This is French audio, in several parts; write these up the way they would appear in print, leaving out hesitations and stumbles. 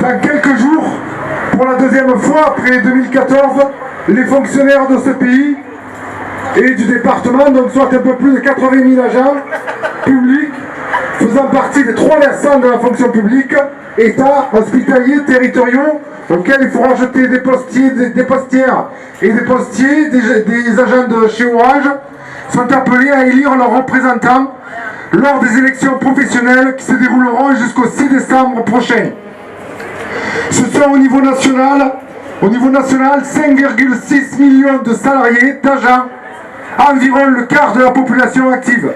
Dans quelques jours, pour la deuxième fois après 2014, les fonctionnaires de ce pays et du département, donc soit un peu plus de 80 000 agents publics, faisant partie des trois versants de la fonction publique, État, hospitaliers, territoriaux, auxquels il faut rajouter des postiers, des postières et des postiers, des agents de chez Orange, sont appelés à élire leurs représentants lors des élections professionnelles qui se dérouleront jusqu'au 6 décembre prochain. Ce sont au niveau national 5,6 millions de salariés, d'agents, environ le quart de la population active.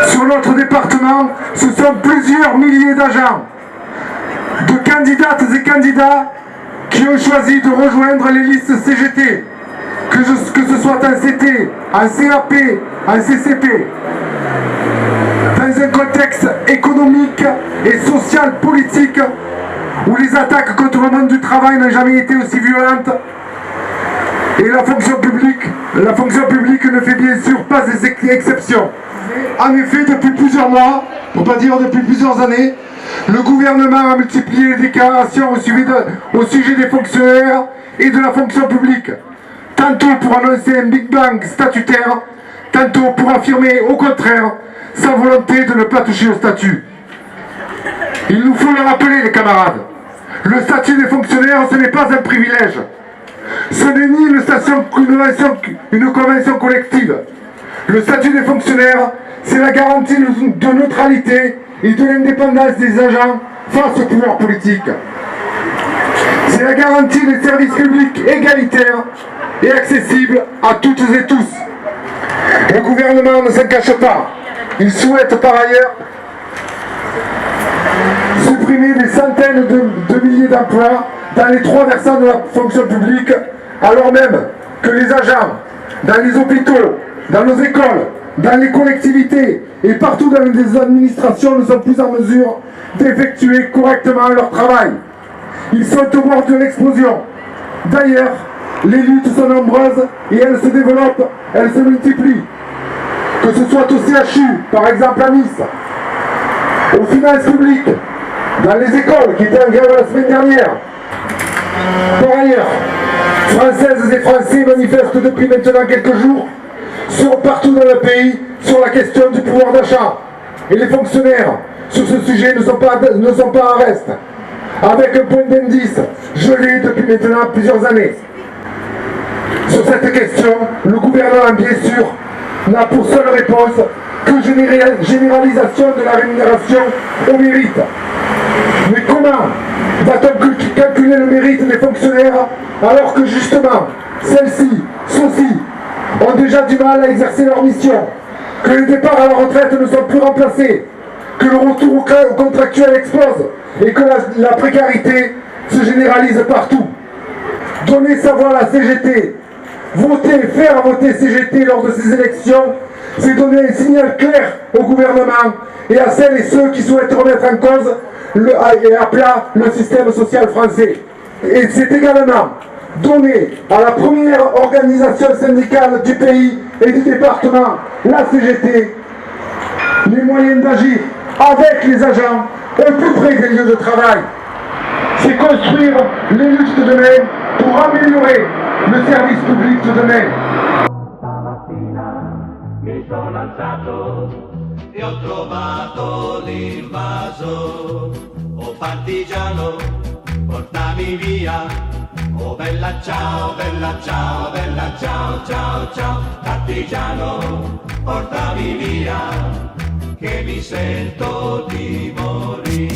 Sur notre département, ce sont plusieurs milliers d'agents, de candidates et candidats qui ont choisi de rejoindre les listes CGT, que ce soit en CT, en CAP, en CCP. Dans un contexte économique et social politique où les attaques contre le monde du travail n'ont jamais été aussi violentes, et la fonction publique ne fait bien sûr pas des exceptions. En effet, depuis plusieurs mois, pour pas dire depuis plusieurs années, le gouvernement a multiplié les déclarations au sujet des fonctionnaires et de la fonction publique. Tantôt pour annoncer un Big Bang statutaire, tantôt pour affirmer au contraire sa volonté de ne pas toucher au statut. Il nous faut le rappeler, les camarades. Le statut des fonctionnaires, ce n'est pas un privilège. Ce n'est ni une convention collective. Le statut des fonctionnaires, c'est la garantie de neutralité et de l'indépendance des agents face au pouvoir politique. C'est la garantie des services publics égalitaires et accessibles à toutes et tous. Le gouvernement ne s'en cache pas. Il souhaite par ailleurs supprimer des centaines de milliers d'emplois dans les trois versants de la fonction publique, alors même que les agents, dans les hôpitaux, dans nos écoles, dans les collectivités et partout dans les administrations ne sont plus en mesure d'effectuer correctement leur travail. Ils sont au bord de l'explosion. D'ailleurs, les luttes sont nombreuses et elles se développent, elles se multiplient. Que ce soit au CHU, par exemple à Nice, aux finances publiques, dans les écoles qui étaient en grève la semaine dernière. Par ailleurs, Françaises et Français manifestent depuis maintenant quelques jours partout dans le pays sur la question du pouvoir d'achat. Et les fonctionnaires, sur ce sujet, ne sont pas en reste. Avec un point d'indice gelé depuis maintenant plusieurs années. Sur cette question, le gouvernement, bien sûr, n'a pour seule réponse que généralisation de la rémunération au mérite. Mais comment va-t-on calculer le mérite des fonctionnaires alors que justement, ceux-ci ont déjà du mal à exercer leur mission, que les départs à la retraite ne sont plus remplacés, que le retour au contractuel explose et que la précarité se généralise partout. Donner sa voix à la CGT, faire voter CGT lors de ces élections, c'est donner un signal clair au gouvernement et à celles et ceux qui souhaitent remettre en cause et à plat le système social français. Et c'est également donner à la première organisation syndicale du pays et du département, la CGT, les moyens d'agir avec les agents au plus près des lieux de travail. C'est construire les luttes de demain pour améliorer le service public de demain. Mi sono alzato e ho trovato l'invaso. Oh partigiano, portami via. Oh bella ciao, bella ciao, bella ciao, ciao, ciao. Partigiano, portami via, che mi sento di morire.